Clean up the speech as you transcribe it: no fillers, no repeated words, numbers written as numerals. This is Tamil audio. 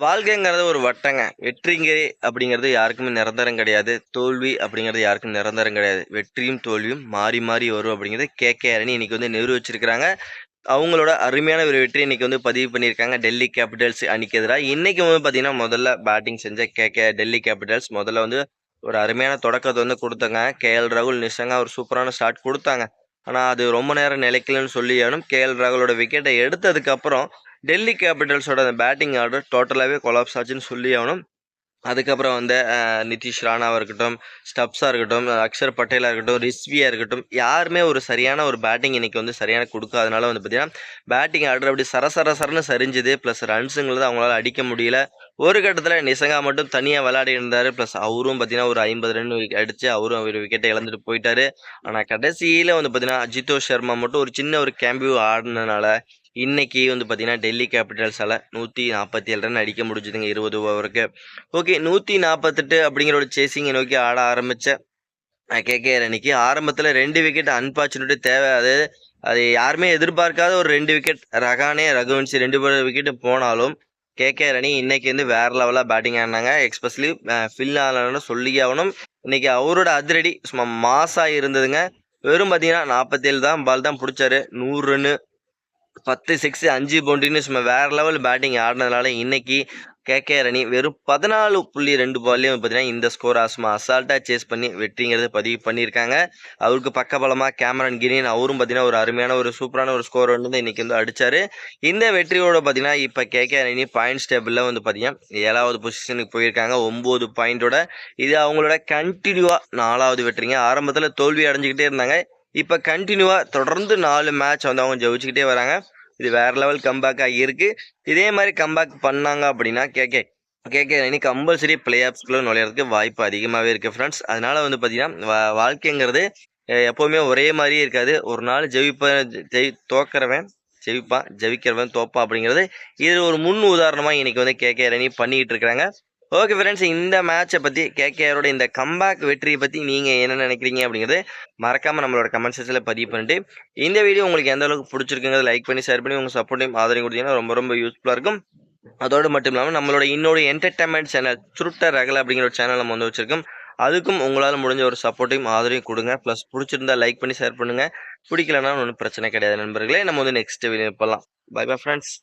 வாழ்க்கைங்கிறது ஒரு வட்டங்க. வெற்றிங்க அப்படிங்கிறது யாருக்குமே நிரந்தரம் கிடையாது. தோல்வி அப்படிங்கிறது யாருக்கும் நிரந்தரம் கிடையாது. வெற்றியும், தோல்வியும் மாறி, மாறி வரும் அப்படிங்கிறது கேகேஆர் அணி இன்னைக்கு வந்து நிரூபிச்சிருக்கிறாங்க. அவங்களோட அருமையான ஒரு வெற்றி இன்னைக்கு வந்து பதிவு பண்ணியிருக்காங்க. டெல்லி கேபிட்டல்ஸ் அணிக்கு எதிரா. இன்னைக்கு வந்து பார்த்தீங்கன்னா, முதல்ல பேட்டிங் செஞ்ச டெல்லி கேபிட்டல்ஸ் முதல்ல வந்து ஒரு அருமையான தொடக்கத்த வந்து குடுத்தாங்க. ராகுல், நிஷாங்கா ஒரு சூப்பரான ஸ்டார்ட் குடுத்தாங்க. ஆனா, அது ரொம்ப நேரம் நிலைக்கலன்னு சொல்லியாகணும். ராகுலோட விக்கெட்ட எடுத்ததுக்கப்புறம் டெல்லி கேபிட்டல்ஸோட அந்த பேட்டிங் ஆர்டர் டோட்டலாவே கொலாப்ஸ் ஆச்சுன்னு சொல்லியாகணும். அதுக்கப்புறம் வந்து நிதிஷ் ராணாவா இருக்கட்டும், ஸ்டப்ஸா இருக்கட்டும், அக்ஷர் பட்டேலா இருக்கட்டும், ரிஸ்வியா இருக்கட்டும், யாருமே ஒரு சரியான ஒரு பேட்டிங் இன்னைக்கு வந்து சரியான குடுக்காதனால வந்து பார்த்தீங்கன்னா, பேட்டிங் ஆர்டர் அப்படி சரன்னு சரிஞ்சுது. ப்ளஸ் ரன்ஸுங்கிறது அவங்களால அடிக்க முடியல. ஒரு கட்டத்தில நிசங்கா மட்டும் தனியா விளையாடி இருந்தாரு. ப்ளஸ் அவரும் பார்த்தீங்கன்னா, ஒரு 50 ரன் அடிச்சு அவரும் ஒரு விக்கெட்ட இழந்துட்டு போயிட்டாரு. ஆனா கடைசியில வந்து பார்த்தீங்கன்னா, அஜிதோ சர்மா மட்டும் ஒரு சின்ன ஒரு கேம்பியோ ஆடுனனால, இன்னைக்கு வந்து பார்த்தீங்கன்னா, டெல்லி கேபிட்டல்ஸால 147 ரன் அடிக்க முடிஞ்சுதுங்க 20 ஓவருக்கு. ஓகே 148 அப்படிங்கிற ஒரு சேசிங்கை நோக்கி ஆட ஆரம்பிச்ச கேகேஆர் அணிக்கு ஆரம்பத்தில் 2 விக்கெட் அன்பார்ச்சுனேட் தேவை. அது யாருமே எதிர்பார்க்காத ஒரு 2 விக்கெட் ரகுவன்சி 2 விக்கெட் போனாலும் கேகேஆர் அணி இன்னைக்கு வந்து வேற லெவலா பேட்டிங் ஆடினாங்க. எக்ஸ்பெஷலி ஃபில் ஆலன்னு சொல்லியே ஆகணும். இன்னைக்கு அவரோட அதிரடி சும்மா மாசா இருந்ததுங்க. வெறும் பார்த்தீங்கன்னா 47 தான் பால் தான் பிடிச்சாரு. 100 ரன்னு 10 சிக்ஸ் 5 பவுண்டரின்னு சும்மா வேற லெவல் பேட்டிங் ஆடினதுனால இன்னைக்கு கேகேஆர் அணி வெறும் 14.2 பால்லையும் பார்த்தீங்கன்னா இந்த ஸ்கோர் சும்மா அசால்ட்டா சேஸ் பண்ணி வெற்றிங்கிறத பதிவு பண்ணியிருக்காங்க. அவருக்கு பக்கபலமா கேமரன் கிரீன் அவரும் பார்த்தீங்கன்னா ஒரு அருமையான ஒரு சூப்பரான ஒரு ஸ்கோர் வந்து இன்னைக்கு வந்து அடிச்சாரு. இந்த வெற்றியோட பார்த்தீங்கன்னா இப்போ கேகேஆர் அணி பாயிண்ட்ஸ் டேபிளில் வந்து பார்த்தீங்கன்னா 7வது பொசிஷனுக்கு போயிருக்காங்க 9 பாயிண்டோட. இது அவங்களோட கண்டினியூவா 4வது வெற்றிங்க. ஆரம்பத்தில் தோல்வி அடைஞ்சுக்கிட்டே இருந்தாங்க. இப்போ கண்டினியூவா தொடர்ந்து 4 மேட்ச் வந்து அவங்க ஜெயிச்சுக்கிட்டே வராங்க. இது வேற லெவல் கம்பேக் ஆகியிருக்கு. இதே மாதிரி கம்பேக் பண்ணாங்க அப்படின்னா கேகே அணி கம்பல்சரி பிளே ஆஃப்ஸ்குள்ள நுழையிறதுக்கு வாய்ப்பு அதிகமாகவே இருக்குது ஃப்ரெண்ட்ஸ். அதனால வந்து பார்த்தீங்கன்னா வாழ்க்கைங்கிறது எப்போவுமே ஒரே மாதிரியே இருக்காது. ஒரு நாள் தோக்கிறவன் ஜெயிப்பான், ஜெயிக்கிறவன் தோப்பான் அப்படிங்கிறது இது ஒரு முன் உதாரணமாக இன்னைக்கு வந்து கேகேஆர் அணி பண்ணிக்கிட்டு இருக்கிறாங்க. ஓகே ஃப்ரெண்ட்ஸ், இந்த மேட்சை பற்றி கேகேஆரோட இந்த கம்பேக் வெற்றியை பற்றி நீங்கள் என்ன நினைக்கிறீங்க அப்படிங்கிறது மறக்காமல் நம்மளோட கமெண்ட் செக்ஷனில் பதிவு பண்ணிட்டு இந்த வீடியோ உங்களுக்கு எந்த அளவுக்கு பிடிச்சிருக்குங்கிறத லைக் பண்ணி ஷேர் பண்ணி உங்கள் சப்போர்ட்டையும் ஆதரவு கொடுத்தீங்கன்னா ரொம்ப ரொம்ப யூஸ்ஃபுல்லாக இருக்கும். அதோடு மட்டும் இல்லாமல் நம்மளோட இன்னொரு என்டர்டைன்மெண்ட் சேனல் சுருட்ட ரகலை அப்படிங்கிற ஒரு சேனல் நம்ம வந்து வச்சிருக்கோம். அதுக்கும் உங்களால் முடிஞ்ச ஒரு சப்போர்ட்டையும் ஆதரவையும் கொடுங்க. ப்ளஸ் பிடிச்சிருந்தா லைக் பண்ணி ஷேர் பண்ணுங்கள். பிடிக்கலன்னா ஒன்றும் பிரச்சனை கிடையாது நண்பர்களே. நம்ம வந்து நெக்ஸ்ட் வீடியோ போகலாம். Bye bye friends.